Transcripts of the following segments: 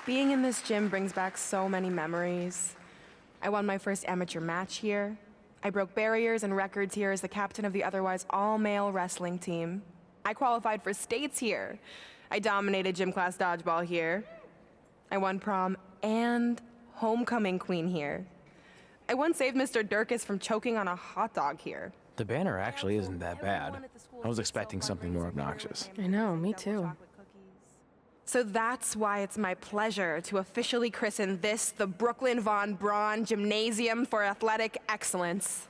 Being in this gym brings back so many memories. I won my first amateur match here. I broke barriers and records here as the captain of the otherwise all-male wrestling team. I qualified for states here. I dominated gym class dodgeball here. I won prom and homecoming queen here. I once saved Mr. Durkis from choking on a hot dog here. The banner actually isn't that bad. I was expecting something more obnoxious. I know, me too. So that's why it's my pleasure to officially christen this the Brooklyn Von Braun Gymnasium for Athletic Excellence.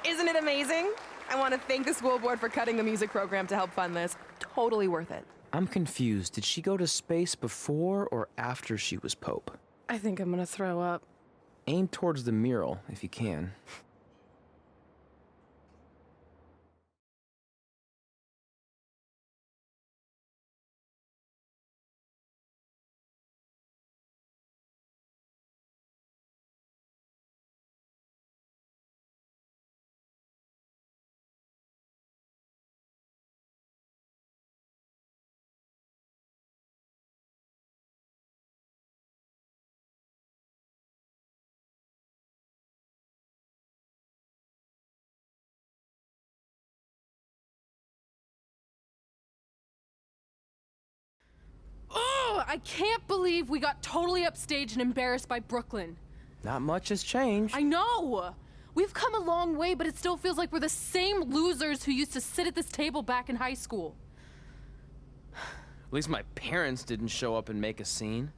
Isn't it amazing? I want to thank the school board for cutting the music program to help fund this. Totally worth it. I'm confused. Did she go to space before or after she was Pope? I think I'm gonna throw up. Aim towards the mural, if you can. I can't believe we got totally upstaged and embarrassed by Brooklyn. Not much has changed. I know! We've come a long way, but it still feels like we're the same losers who used to sit at this table back in high school. At least my parents didn't show up and make a scene.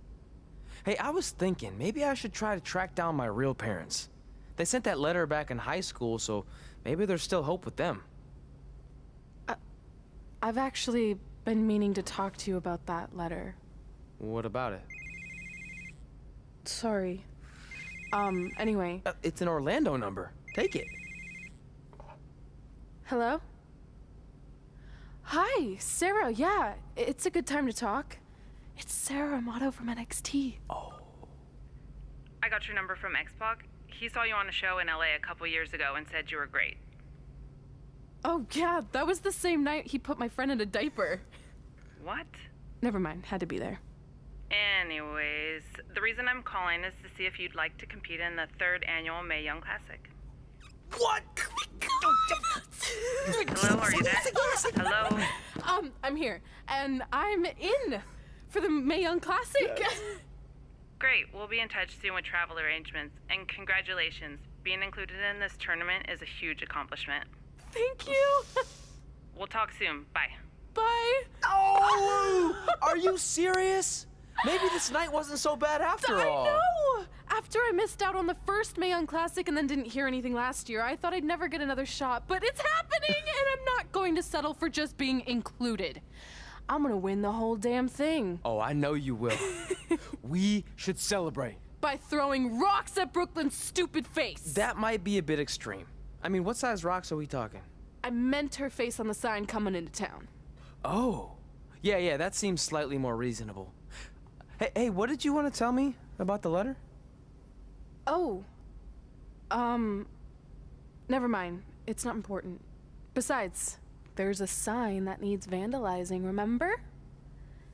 Hey, I was thinking, maybe I should try to track down my real parents. They sent that letter back in high school, so maybe there's still hope with them. I've actually been meaning to talk to you about that letter. What about it? Sorry. Anyway. It's an Orlando number. Take it. Hello? Hi, Sarah, yeah. It's a good time to talk. It's Sarah Amato from NXT. Oh. I got your number from X-Pac. He saw you on a show in LA a couple years ago and said you were great. Oh, yeah, that was the same night he put my friend in a diaper. What? Never mind, had to be there. Anyways, the reason I'm calling is to see if you'd like to compete in the 3rd annual Mae Young Classic. What? Hello, are you there? Hello? I'm here, and I'm in for the Mae Young Classic. Great, we'll be in touch soon with travel arrangements, and congratulations. Being included in this tournament is a huge accomplishment. Thank you. We'll talk soon. Bye. Bye. Oh! Are you serious? Maybe this night wasn't so bad after all. I know! After I missed out on the first Mae Young Classic and then didn't hear anything last year, I thought I'd never get another shot, but it's happening, and I'm not going to settle for just being included. I'm gonna win the whole damn thing. Oh, I know you will. We should celebrate. By throwing rocks at Brooklyn's stupid face. That might be a bit extreme. I mean, what size rocks are we talking? I meant her face on the sign coming into town. Oh. Yeah, that seems slightly more reasonable. Hey, what did you want to tell me about the letter? Oh. Never mind. It's not important. Besides, there's a sign that needs vandalizing, remember?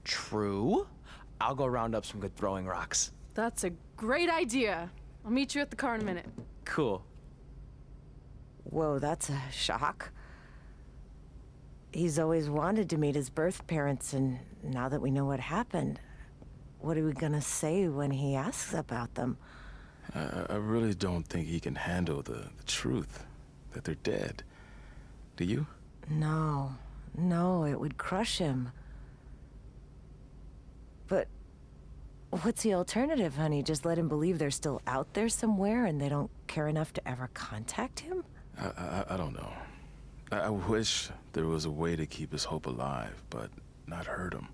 True. I'll go round up some good throwing rocks. That's a great idea. I'll meet you at the car in a minute. Cool. Whoa, that's a shock. He's always wanted to meet his birth parents, and now that we know what happened, what are we gonna say when he asks about them? I really don't think he can handle the truth, that they're dead. Do you? No, it would crush him. But what's the alternative, honey? Just let him believe they're still out there somewhere and they don't care enough to ever contact him? I don't know. I wish there was a way to keep his hope alive, but not hurt him.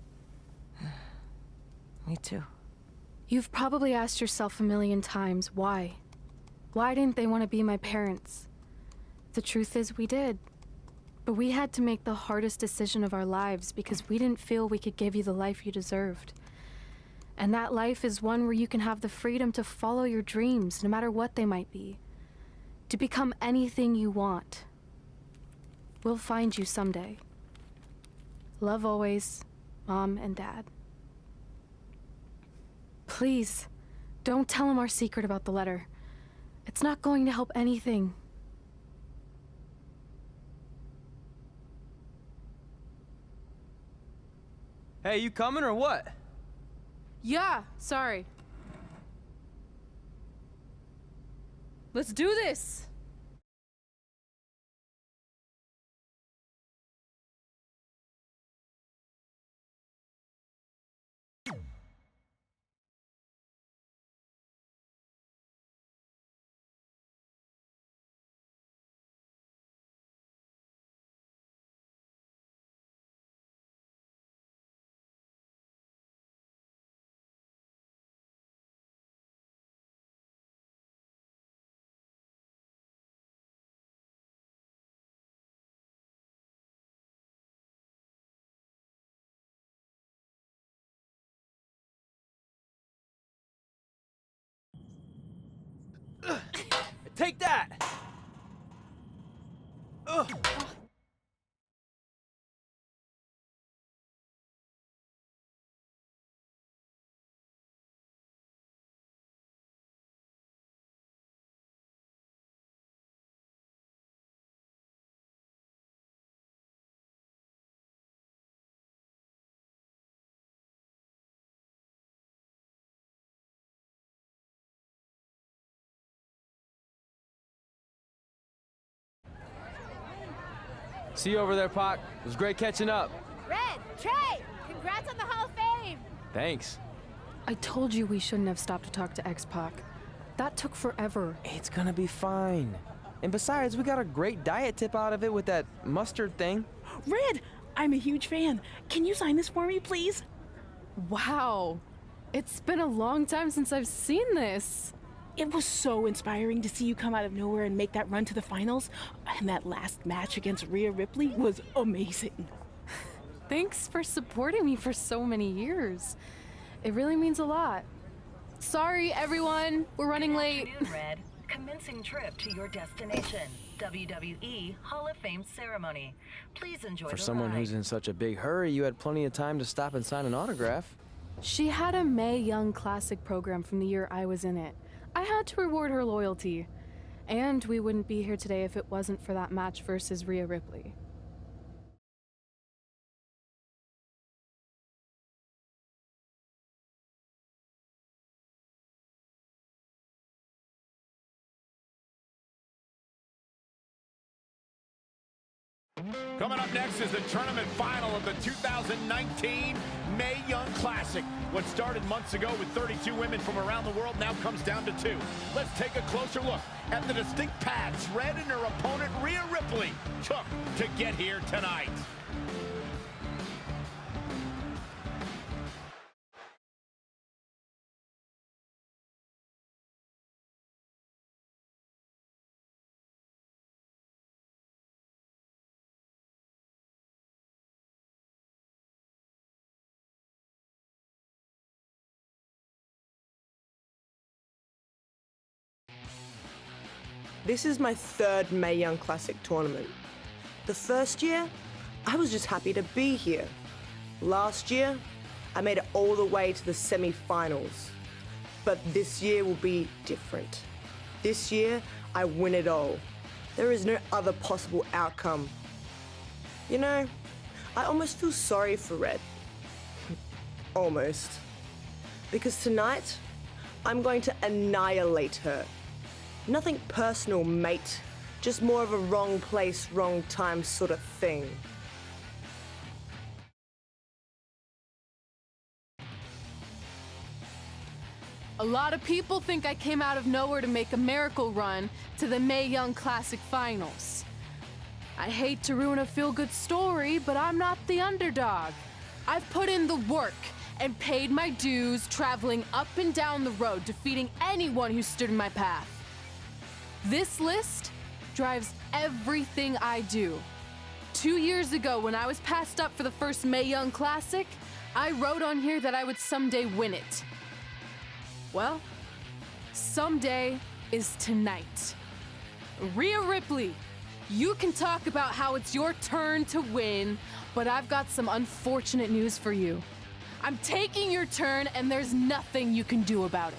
Me too. You've probably asked yourself a million times, why? Why didn't they want to be my parents? The truth is, we did. But we had to make the hardest decision of our lives because we didn't feel we could give you the life you deserved. And that life is one where you can have the freedom to follow your dreams, no matter what they might be. To become anything you want. We'll find you someday. Love always, Mom and Dad. Please, don't tell him our secret about the letter. It's not going to help anything. Hey, you coming or what? Yeah, sorry. Let's do this! Take that! Ugh. See you over there, Pac. It was great catching up. Red, Trey, congrats on the Hall of Fame. Thanks. I told you we shouldn't have stopped to talk to X-Pac. That took forever. It's gonna be fine. And besides, we got a great diet tip out of it with that mustard thing. Red, I'm a huge fan. Can you sign this for me, please? Wow. It's been a long time since I've seen this. It was so inspiring to see you come out of nowhere and make that run to the finals. And that last match against Rhea Ripley was amazing. Thanks for supporting me for so many years. It really means a lot. Sorry, everyone. We're running late. Good afternoon, Red. Commencing trip to your destination. WWE Hall of Fame ceremony. Please enjoy For the someone ride. who's in such a big hurry, you had plenty of time to stop and sign an autograph. She had a Mae Young Classic program from the year I was in it. I had to reward her loyalty. And we wouldn't be here today if it wasn't for that match versus Rhea Ripley. Coming up next is the tournament final of the 2019 Mae Young Classic. What started months ago with 32 women from around the world now comes down to 2. Let's take a closer look at the distinct paths Red and her opponent Rhea Ripley took to get here tonight. This is my third Mae Young Classic tournament. The first year, I was just happy to be here. Last year, I made it all the way to the semi-finals. But this year will be different. This year, I win it all. There is no other possible outcome. You know, I almost feel sorry for Red. Almost. Because tonight, I'm going to annihilate her. Nothing personal, mate. Just more of a wrong place, wrong time sort of thing. A lot of people think I came out of nowhere to make a miracle run to the Mae Young Classic finals. I hate to ruin a feel-good story, but I'm not the underdog. I've put in the work and paid my dues traveling up and down the road, defeating anyone who stood in my path. This list drives everything I do. 2 years ago, when I was passed up for the first Mae Young Classic, I wrote on here that I would someday win it. Well, someday is tonight. Rhea Ripley, you can talk about how it's your turn to win, but I've got some unfortunate news for you. I'm taking your turn, and there's nothing you can do about it.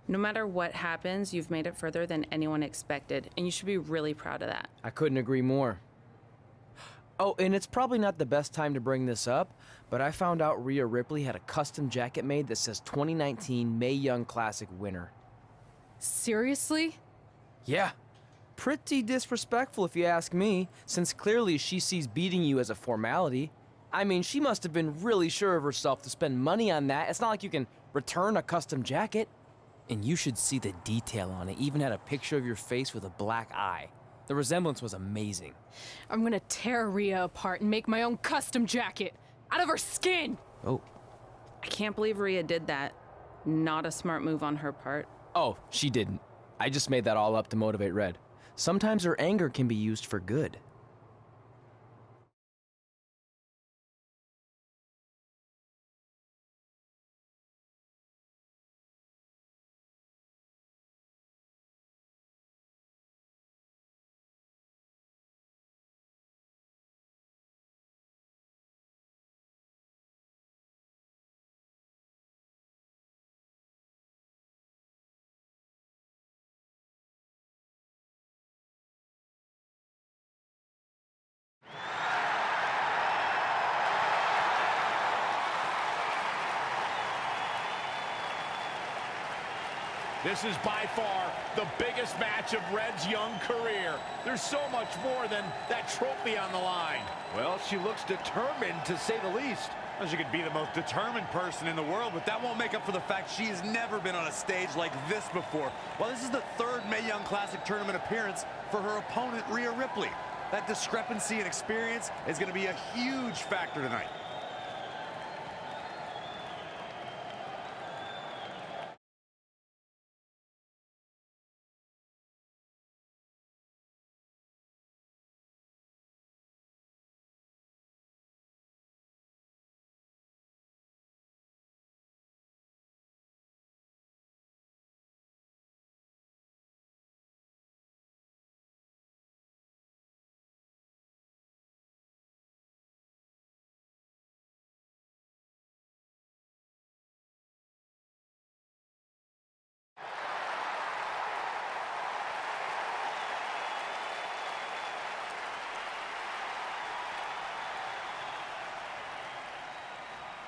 No matter what happens, you've made it further than anyone expected, and you should be really proud of that. I couldn't agree more. Oh, and it's probably not the best time to bring this up, but I found out Rhea Ripley had a custom jacket made that says 2019 Mae Young Classic winner. Seriously? Yeah. Pretty disrespectful if you ask me, since clearly she sees beating you as a formality. I mean, she must have been really sure of herself to spend money on that. It's not like you can return a custom jacket. And you should see the detail on it. Even had a picture of your face with a black eye. The resemblance was amazing. I'm gonna tear Rhea apart and make my own custom jacket out of her skin. Oh. I can't believe Rhea did that. Not a smart move on her part. Oh, she didn't. I just made that all up to motivate Red. Sometimes her anger can be used for good. This is by far the biggest match of Red's young career. There's so much more than that trophy on the line. Well, she looks determined, to say the least. Well, she could be the most determined person in the world, but that won't make up for the fact she has never been on a stage like this before. Well, this is the third Mae Young Classic tournament appearance for her opponent, Rhea Ripley. That discrepancy in experience is going to be a huge factor tonight.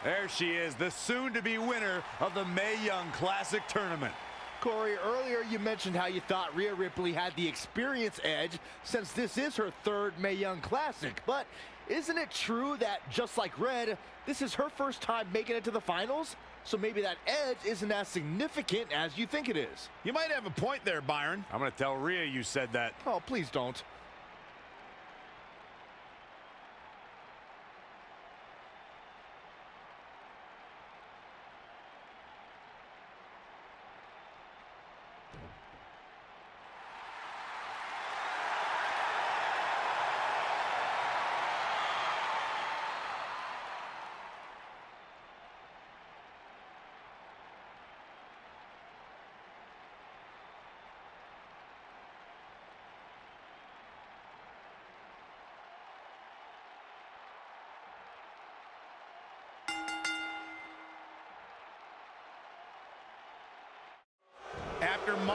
There she is, the soon-to-be winner of the Mae Young Classic tournament. Corey, earlier you mentioned how you thought Rhea Ripley had the experience edge since this is her third Mae Young Classic. But isn't it true that, just like Red, this is her first time making it to the finals? So maybe that edge isn't as significant as you think it is. You might have a point there, Byron. I'm going to tell Rhea you said that. Oh, please don't.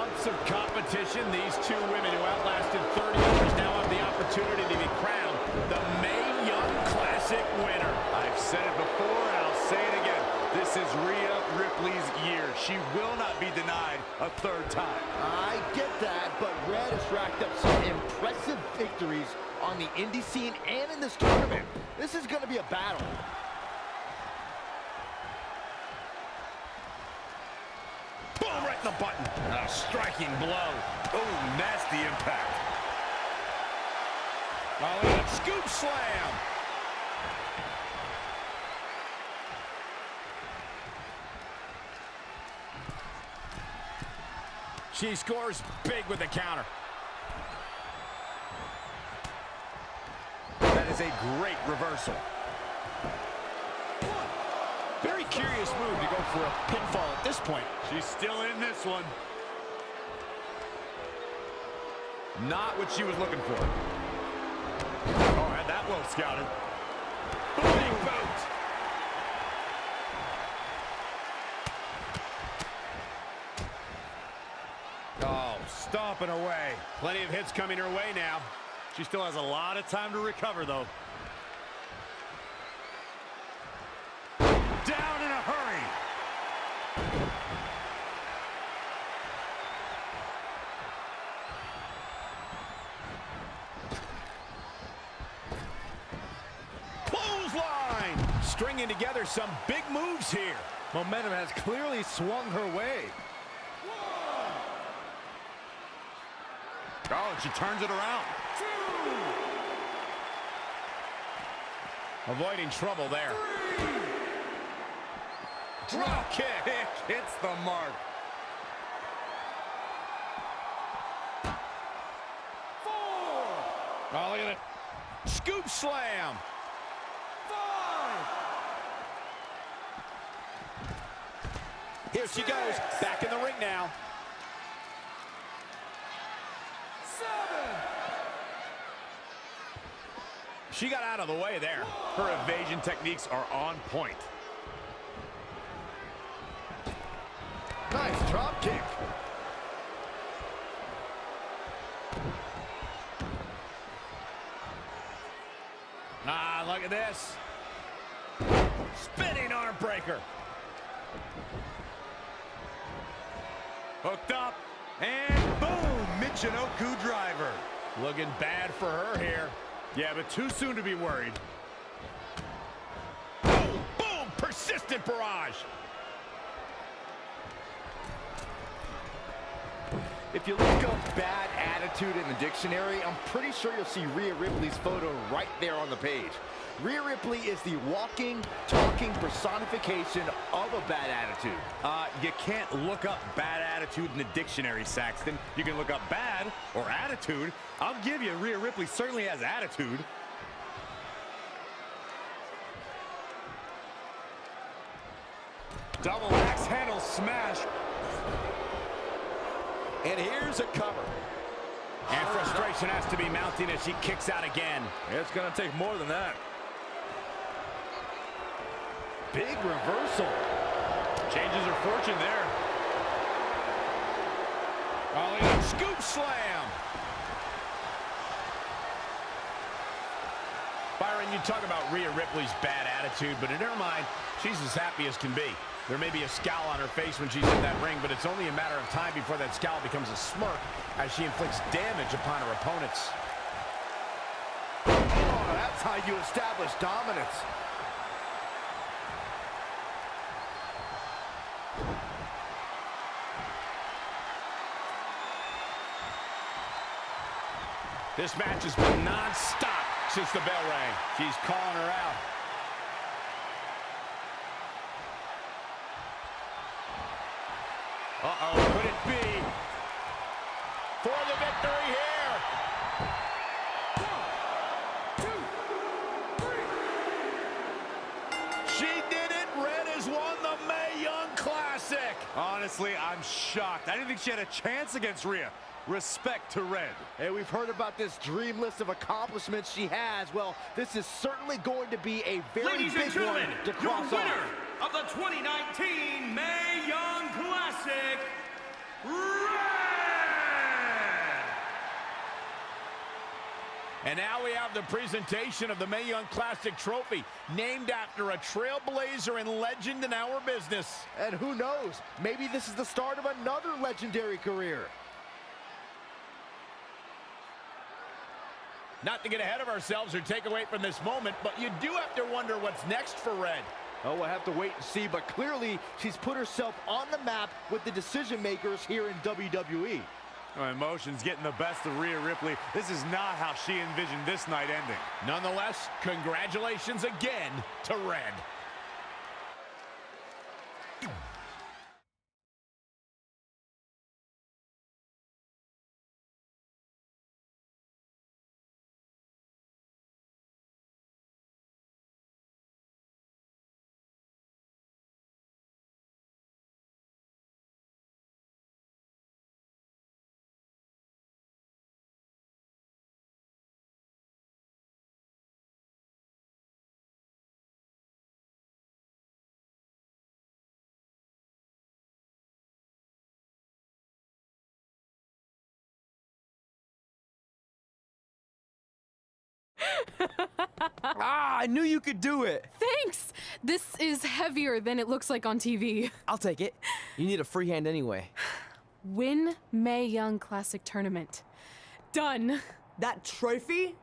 months of competition, these two women who outlasted 30 others now have the opportunity to be crowned the Mae Young Classic winner. I've said it before and I'll say it again. This is Rhea Ripley's year. She will not be denied a third time. I get that, but Red has racked up some impressive victories on the indie scene and in this tournament. This is going to be a battle. Boom, right in the button. A striking blow. Oh, nasty impact. Oh, look at that scoop slam. She scores big with the counter. That is a great reversal. Very curious move to go for a pinfall at this point. She's still in this one. Not what she was looking for. Oh, had that well scouted. Big boot. Oh, stomping away. Plenty of hits coming her way now. She still has a lot of time to recover, though. Down in a hurry. Clothesline! Stringing together some big moves here. Momentum has clearly swung her way. Oh, and she turns it around. Avoiding trouble there. Drop kick hits the mark. 4. Oh, look at it. Scoop slam. 5. Here she goes. Back in the ring now. 7. She got out of the way there. Her evasion techniques are on point. Nice drop kick. Ah, look at this. Spinning arm breaker. Hooked up. And boom, Michinoku driver. Looking bad for her here. Yeah, but too soon to be worried. Boom, boom, persistent barrage. If you look up bad attitude in the dictionary, I'm pretty sure you'll see Rhea Ripley's photo right there on the page. Rhea Ripley is the walking, talking personification of a bad attitude. You can't look up bad attitude in the dictionary, Saxton. You can look up bad or attitude. I'll give you, Rhea Ripley certainly has attitude. Double axe handle smash. And here's a cover. And frustration has to be mounting as she kicks out again. It's going to take more than that. Big reversal. Changes her fortune there. Oh, look at that scoop slam. Byron, you talk about Rhea Ripley's bad attitude, but in her mind, she's as happy as can be. There may be a scowl on her face when she's in that ring, but it's only a matter of time before that scowl becomes a smirk as she inflicts damage upon her opponents. Oh, that's how you establish dominance. This match has been non-stop since the bell rang. She's calling her out. Uh-oh, could it be? For the victory here. 1, 2, 3. She did it. Red has won the Mae Young Classic. Honestly, I'm shocked. I didn't think she had a chance against Rhea. Respect to Red. Hey, we've heard about this dream list of accomplishments she has. Well, this is certainly going to be a very big one to cross your winner off. of the 2019 Mae Young Classic, Red! And now we have the presentation of the Mae Young Classic Trophy, named after a trailblazer and legend in our business. And who knows, maybe this is the start of another legendary career. Not to get ahead of ourselves or take away from this moment, but you do have to wonder what's next for Red. Oh, we'll have to wait and see, but clearly she's put herself on the map with the decision makers here in WWE. Emotions getting the best of Rhea Ripley. This is not how she envisioned this night ending. Nonetheless, congratulations again to Red. I knew you could do it. Thanks! This is heavier than it looks like on TV. I'll take it. You need a free hand anyway. Win Mae Young Classic Tournament. Done. That trophy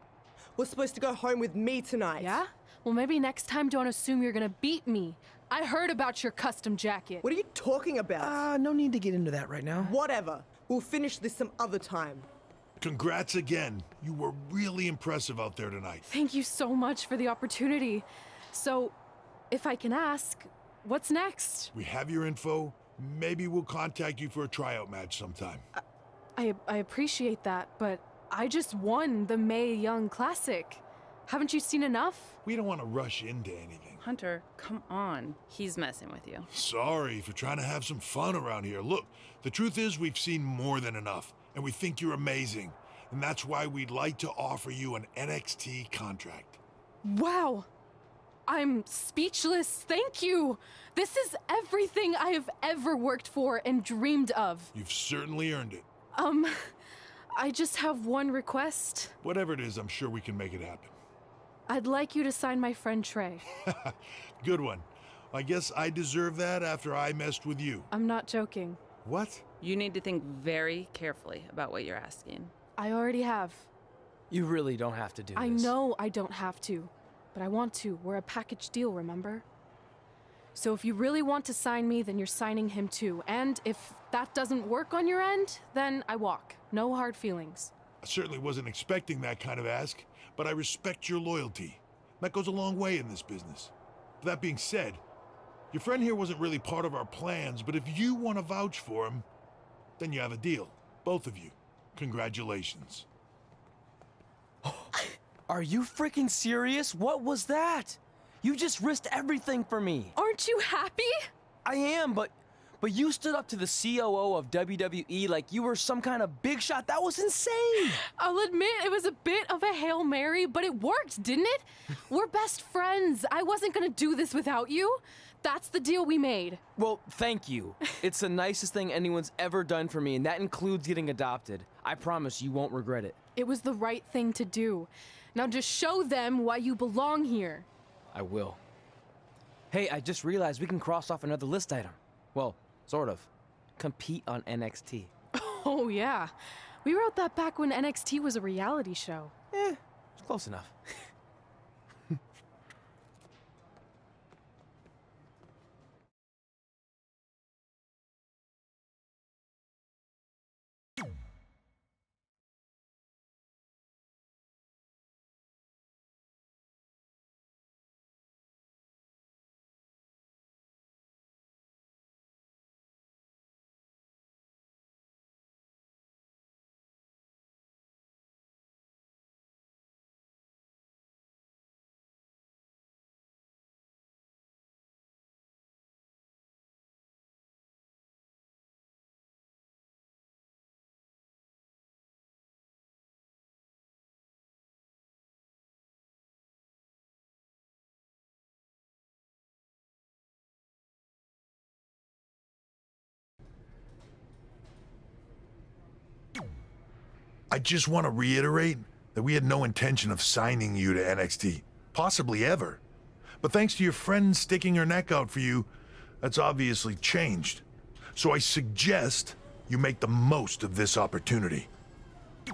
was supposed to go home with me tonight. Yeah? Well, maybe next time don't assume you're gonna beat me. I heard about your custom jacket. What are you talking about? No need to get into that right now. Whatever. We'll finish this some other time. Congrats again. You were really impressive out there tonight. Thank you so much for the opportunity. So, if I can ask, what's next? We have your info. Maybe we'll contact you for a tryout match sometime. I appreciate that, but I just won the Mae Young Classic. Haven't you seen enough? We don't want to rush into anything. Hunter, come on. He's messing with you. Sorry for trying to have some fun around here. Look, the truth is we've seen more than enough, and we think you're amazing. And that's why we'd like to offer you an NXT contract. Wow! I'm speechless. Thank you. This is everything I have ever worked for and dreamed of. You've certainly earned it. I just have one request. Whatever it is, I'm sure we can make it happen. I'd like you to sign my friend Trey. Good one. I guess I deserve that after I messed with you. I'm not joking. What? You need to think very carefully about what you're asking. I already have. You really don't have to do this. I know I don't have to, but I want to. We're a package deal, remember? So if you really want to sign me, then you're signing him too. And if that doesn't work on your end, then I walk. No hard feelings. I certainly wasn't expecting that kind of ask, but I respect your loyalty. That goes a long way in this business. That being said, your friend here wasn't really part of our plans, but if you want to vouch for him, then you have a deal. Both of you. Congratulations. Are you freaking serious? What was that? You just risked everything for me. Aren't you happy? I am, but you stood up to the COO of WWE like you were some kind of big shot. That was insane. I'll admit it was a bit of a Hail Mary, but it worked, didn't it? We're best friends. I wasn't gonna do this without you. That's the deal we made. Well, thank you. It's the nicest thing anyone's ever done for me, and that includes getting adopted. I promise you won't regret it. It was the right thing to do. Now just show them why you belong here. I will. Hey, I just realized we can cross off another list item. Well, sort of. Compete on NXT. Oh, yeah. We wrote that back when NXT was a reality show. It's close enough. I just want to reiterate that we had no intention of signing you to NXT, possibly ever. But thanks to your friend sticking her neck out for you, that's obviously changed. So I suggest you make the most of this opportunity.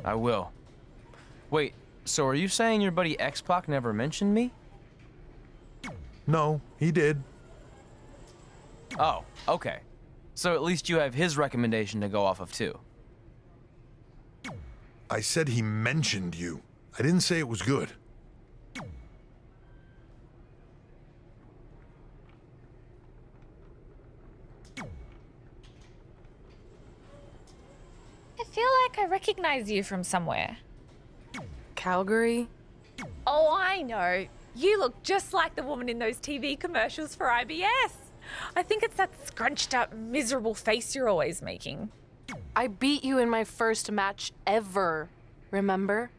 I will. Wait, so are you saying your buddy X-Pac never mentioned me? No, he did. Oh, okay. So at least you have his recommendation to go off of too. I said he mentioned you. I didn't say it was good. I feel like I recognize you from somewhere. Calgary? Oh, I know. You look just like the woman in those TV commercials for IBS. I think it's that scrunched up, miserable face you're always making. I beat you in my first match ever, remember?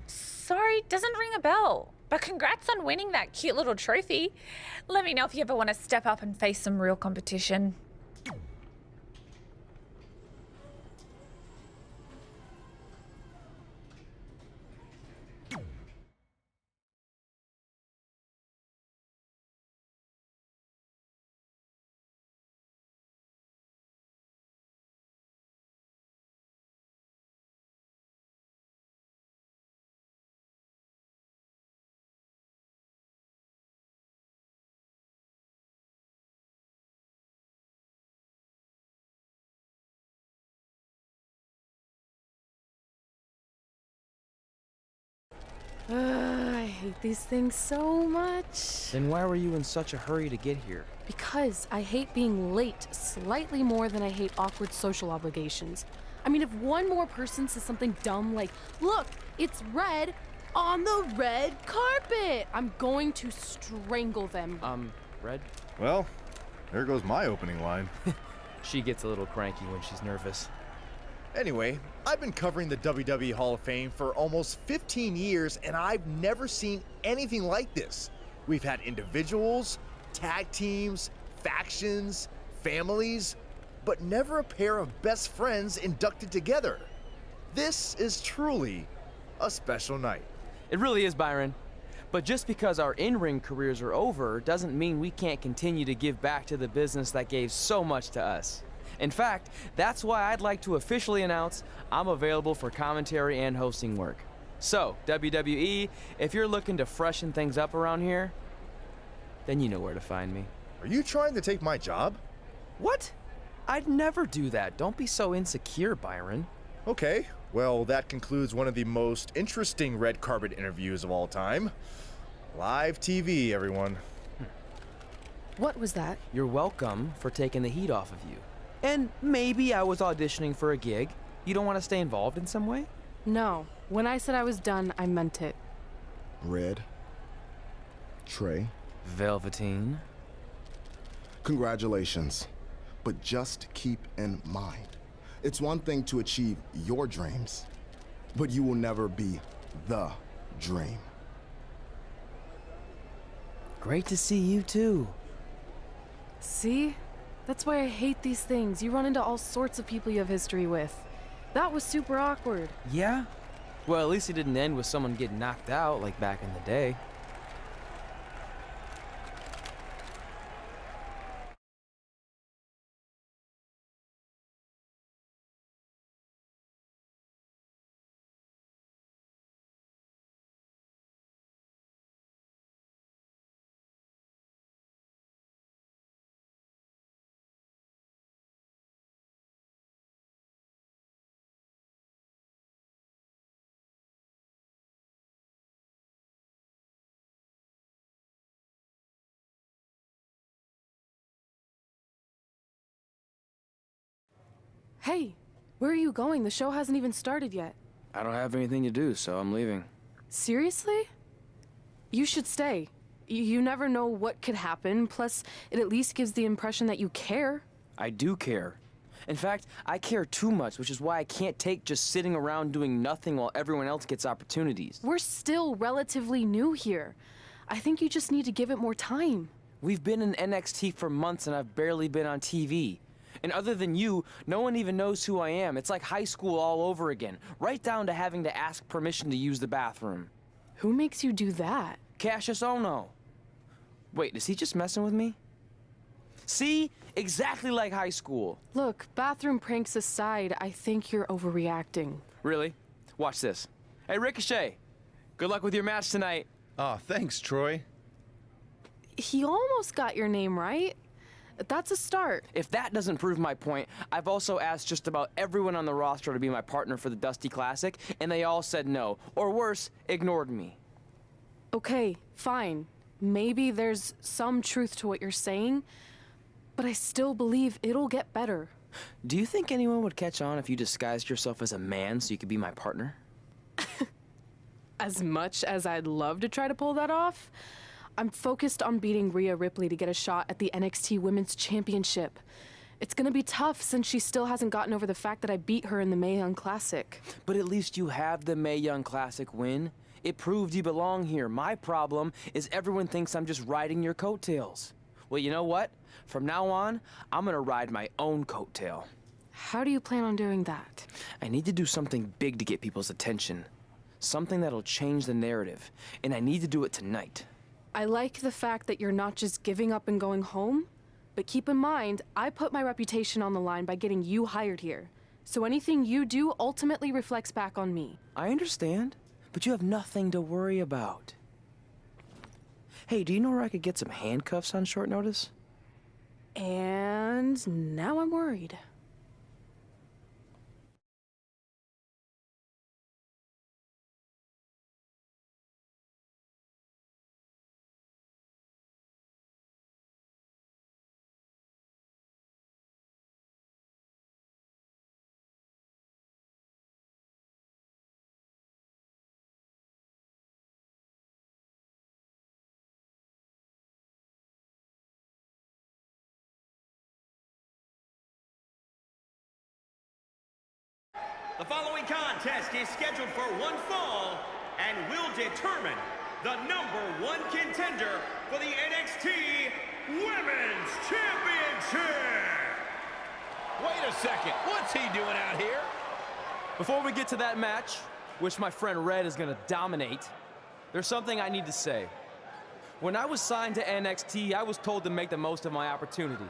Sorry, doesn't ring a bell. But congrats on winning that cute little trophy. Let me know if you ever want to step up and face some real competition. I hate these things so much. Then why were you in such a hurry to get here? Because I hate being late slightly more than I hate awkward social obligations. I mean, if one more person says something dumb like, look, it's red on the red carpet, I'm going to strangle them. Red? Well, there goes my opening line. She gets a little cranky when she's nervous. Anyway, I've been covering the WWE Hall of Fame for almost 15 years, and I've never seen anything like this. We've had individuals, tag teams, factions, families, but never a pair of best friends inducted together. This is truly a special night. It really is, Byron. But just because our in-ring careers are over doesn't mean we can't continue to give back to the business that gave so much to us. In fact, that's why I'd like to officially announce I'm available for commentary and hosting work. So, WWE, if you're looking to freshen things up around here, then you know where to find me. Are you trying to take my job? What? I'd never do that. Don't be so insecure, Byron. Okay, well, that concludes one of the most interesting red carpet interviews of all time. Live TV, everyone. What was that? You're welcome for taking the heat off of you. And maybe I was auditioning for a gig. You don't want to stay involved in some way? No. When I said I was done, I meant it. Red. Trey. Velveteen. Congratulations. But just keep in mind, it's one thing to achieve your dreams, but you will never be the dream. Great to see you too. See? That's why I hate these things. You run into all sorts of people you have history with. That was super awkward. Yeah? Well, at least it didn't end with someone getting knocked out like back in the day. Hey, where are you going? The show hasn't even started yet. I don't have anything to do, so I'm leaving. Seriously? You should stay. You never know what could happen, plus it at least gives the impression that you care. I do care. In fact, I care too much, which is why I can't take just sitting around doing nothing while everyone else gets opportunities. We're still relatively new here. I think you just need to give it more time. We've been in NXT for months and I've barely been on TV. And other than you, no one even knows who I am. It's like high school all over again, right down to having to ask permission to use the bathroom. Who makes you do that? Cassius Ono. Wait, is he just messing with me? See? Exactly like high school. Look, bathroom pranks aside, I think you're overreacting. Really? Watch this. Hey, Ricochet. Good luck with your match tonight. Aw, thanks, Troy. He almost got your name right. That's a start. If that doesn't prove my point, I've also asked just about everyone on the roster to be my partner for the Dusty Classic, and they all said no. Or worse, ignored me. Okay, fine. Maybe there's some truth to what you're saying, but I still believe it'll get better. Do you think anyone would catch on if you disguised yourself as a man so you could be my partner? As much as I'd love to try to pull that off, I'm focused on beating Rhea Ripley to get a shot at the NXT Women's Championship. It's gonna be tough since she still hasn't gotten over the fact that I beat her in the Mae Young Classic. But at least you have the Mae Young Classic win. It proved you belong here. My problem is everyone thinks I'm just riding your coattails. Well, you know what? From now on, I'm gonna ride my own coattail. How do you plan on doing that? I need to do something big to get people's attention. Something that'll change the narrative. And I need to do it tonight. I like the fact that you're not just giving up and going home, but keep in mind, I put my reputation on the line by getting you hired here. So anything you do ultimately reflects back on me. I understand, but you have nothing to worry about. Hey, do you know where I could get some handcuffs on short notice? And now I'm worried. The following contest is scheduled for one fall and will determine the #1 contender for the NXT Women's Championship. Wait a second, what's he doing out here? Before we get to that match, which my friend Red is gonna dominate, there's something I need to say. When I was signed to NXT, I was told to make the most of my opportunity.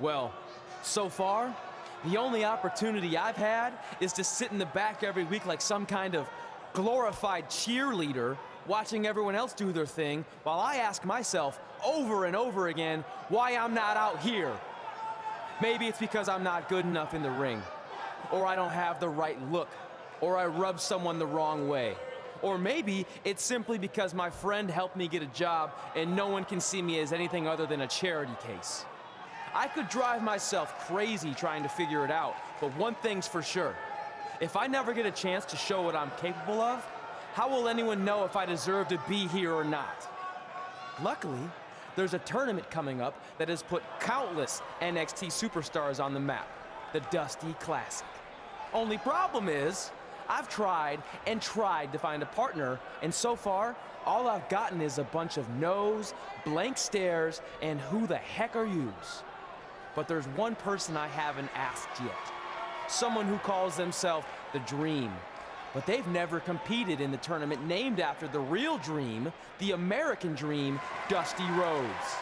Well, so far, the only opportunity I've had is to sit in the back every week like some kind of glorified cheerleader, watching everyone else do their thing, while I ask myself over and over again why I'm not out here. Maybe it's because I'm not good enough in the ring, or I don't have the right look, or I rub someone the wrong way. Or maybe it's simply because my friend helped me get a job and no one can see me as anything other than a charity case. I could drive myself crazy trying to figure it out, but one thing's for sure. If I never get a chance to show what I'm capable of, how will anyone know if I deserve to be here or not? Luckily, there's a tournament coming up that has put countless NXT superstars on the map, the Dusty Classic. Only problem is, I've tried and tried to find a partner, and so far, all I've gotten is a bunch of no's, blank stares, and who the heck are yous? But there's one person I haven't asked yet. Someone who calls themselves the Dream. But they've never competed in the tournament named after the real Dream, the American Dream, Dusty Rhodes.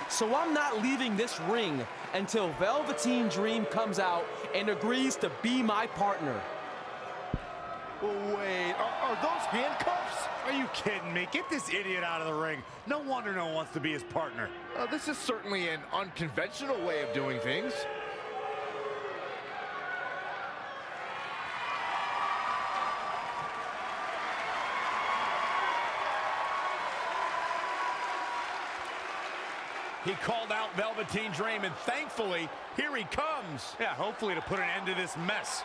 So I'm not leaving this ring until Velveteen Dream comes out and agrees to be my partner. Wait, are those handcuffs? Are you kidding me? Get this idiot out of the ring. No wonder no one wants to be his partner. This is certainly an unconventional way of doing things. He called out Velveteen Dream, and thankfully, here he comes. Yeah, hopefully to put an end to this mess.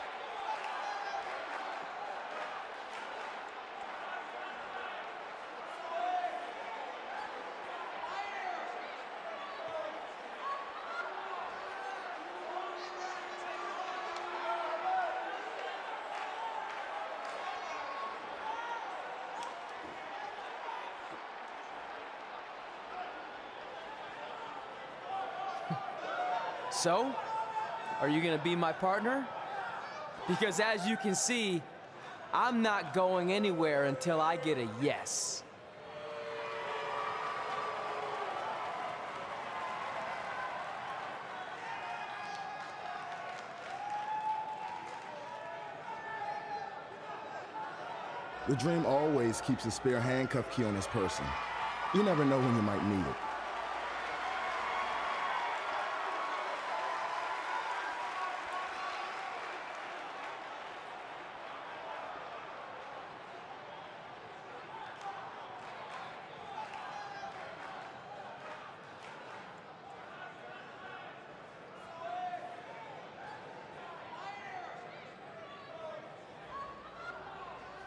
So, are you gonna be my partner? Because as you can see, I'm not going anywhere until I get a yes. The Dream always keeps a spare handcuff key on his person. You never know when you might need it.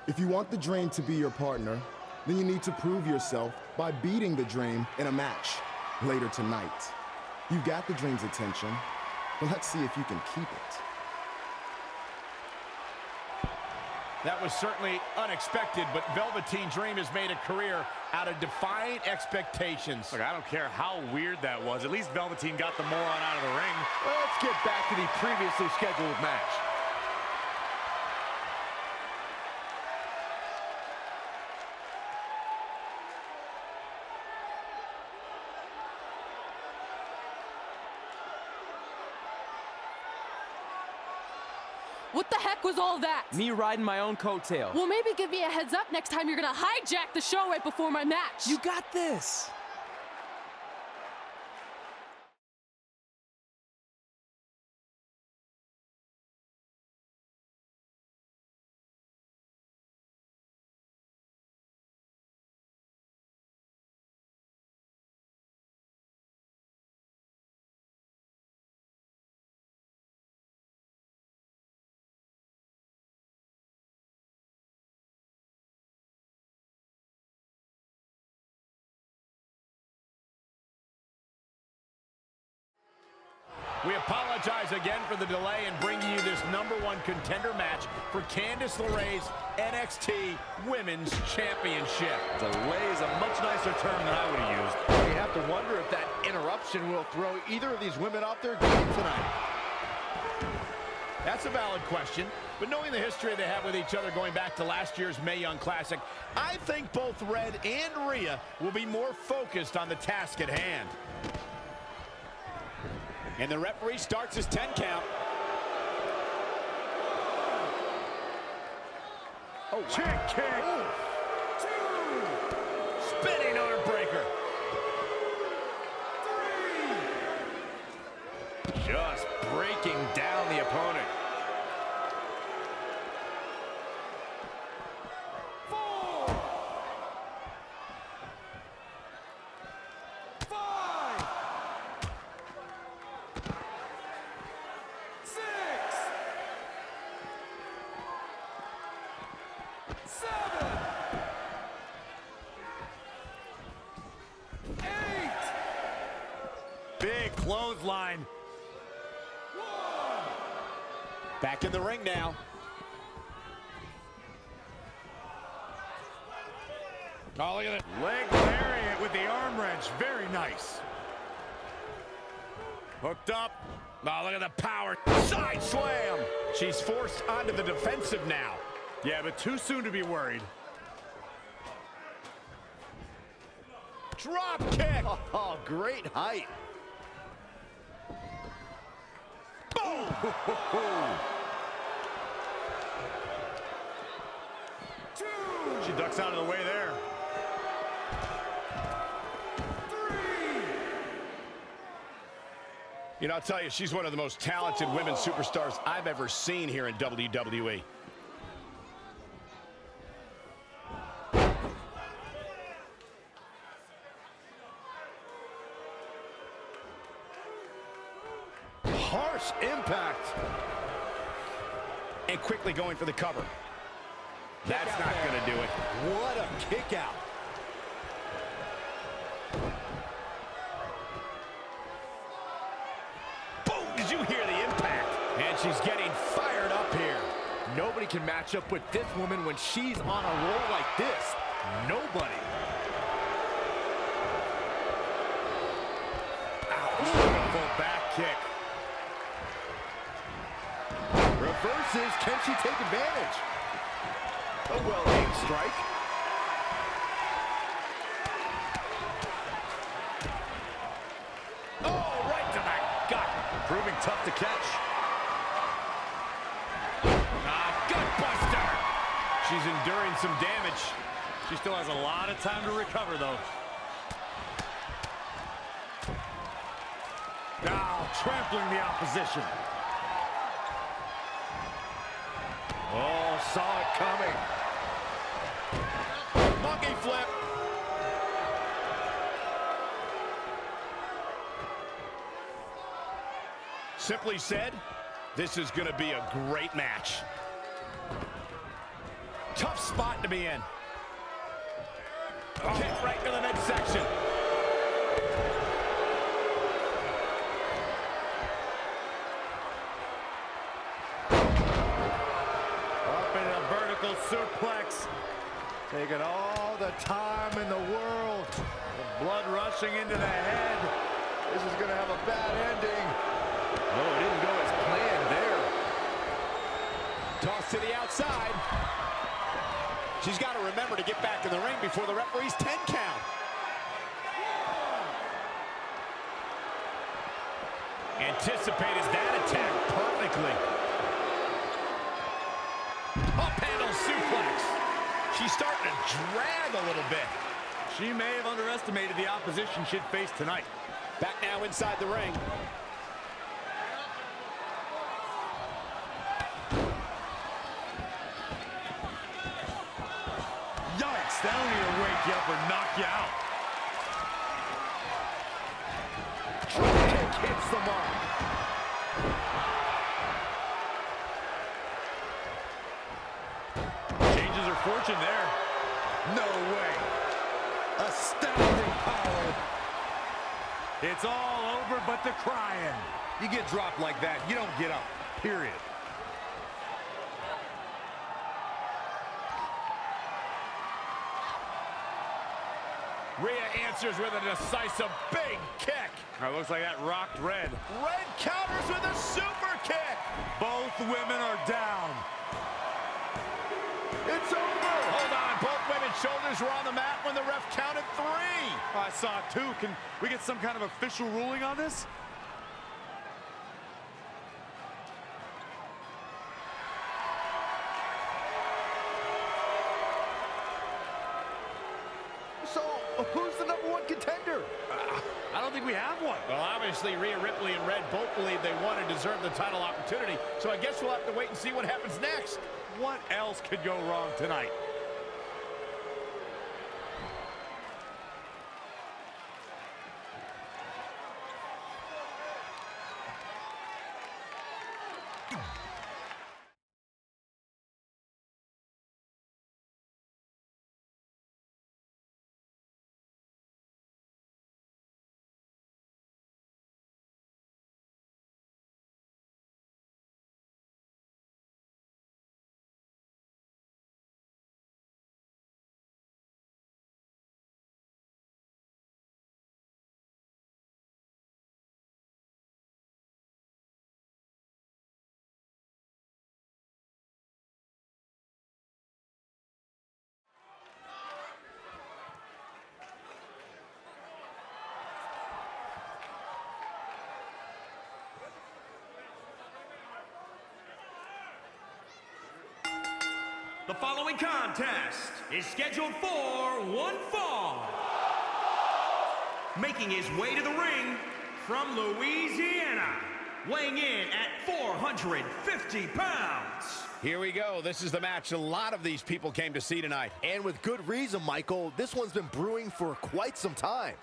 If you want the Dream to be your partner, then you need to prove yourself by beating the Dream in a match later tonight. You've got the Dream's attention, but let's see if you can keep it. That was certainly unexpected, but Velveteen Dream has made a career out of defying expectations. Look, I don't care how weird that was. At least Velveteen got the moron out of the ring. Let's get back to the previously scheduled match. What the heck was all that? Me riding my own coattail. Well, maybe give me a heads up next time you're gonna hijack the show right before my match. You got this. We apologize again for the delay in bringing you this #1 contender match for Candice LeRae's NXT Women's Championship. Delay is a much nicer term than I would have used. We have to wonder if that interruption will throw either of these women off their game tonight. That's a valid question, but knowing the history they have with each other going back to last year's Mae Young Classic, I think both Red and Rhea will be more focused on the task at hand. And the referee starts his 10 count. Oh, wow. Chick kick. Spinning arm breaker. Just breaking down the opponent. 4, 5, 6, 7, 8. Big clothesline. Back in the ring now. Oh, look at it. Leg lariat with the arm wrench. Very nice. Hooked up. Oh, look at the power. Side slam. She's forced onto the defensive now. Yeah, but too soon to be worried. Drop kick. Oh, great height. Boom. She ducks out of the way there. 3. You know, I'll tell you, she's one of the most talented women superstars I've ever seen here in WWE. Harsh impact. And quickly going for the cover. That's not going to do it. What a kick out. Boom! Did you hear the impact? And she's getting fired up here. Nobody can match up with this woman when she's on a roll like this. Nobody. Ouch. Beautiful back kick. versus can she take advantage? A well-aimed strike. Oh, right to the gut. Proving tough to catch. Gut buster. She's enduring some damage. She still has a lot of time to recover, though. Now trampling the opposition. Oh, saw it coming. Monkey flip. Simply said, this is going to be a great match. Tough spot to be in. Kick right to the midsection. Up in a vertical suplex. Taking all the time in the world. The blood rushing into the head. This is going to have a bad ending. Oh, it didn't go as planned there. Toss to the outside. She's got to remember to get back in the ring before the referee's 10 count. Anticipated that attack perfectly. Up handle suplex. She's starting to drag a little bit. She may have underestimated the opposition she'd face tonight. Back now inside the ring. Yikes, that'll either wake you up or knock you out. Drop kick hits the mark. Changes her fortune there. No way. Astounding power. It's all over but the crying. You get dropped like that, you don't get up, period. Rhea answers with a decisive big kick. Looks like that rocked Red. Red counters with a super kick. Both women are down. It's over. Hold on. Both women's shoulders were on the mat when the ref counted 3. I saw it too. Can we get some kind of official ruling on this? So, who's the #1 contender? I don't think we have one. Well, obviously, Rhea Ripley and Red both believe they want and deserve the title opportunity, so I guess we'll have to wait and see what happens next. What else could go wrong tonight? The following contest is scheduled for one fall. Making his way to the ring from Louisiana, weighing in at 450 pounds. Here we go. This is the match a lot of these people came to see tonight. And with good reason, Michael. This one's been brewing for quite some time.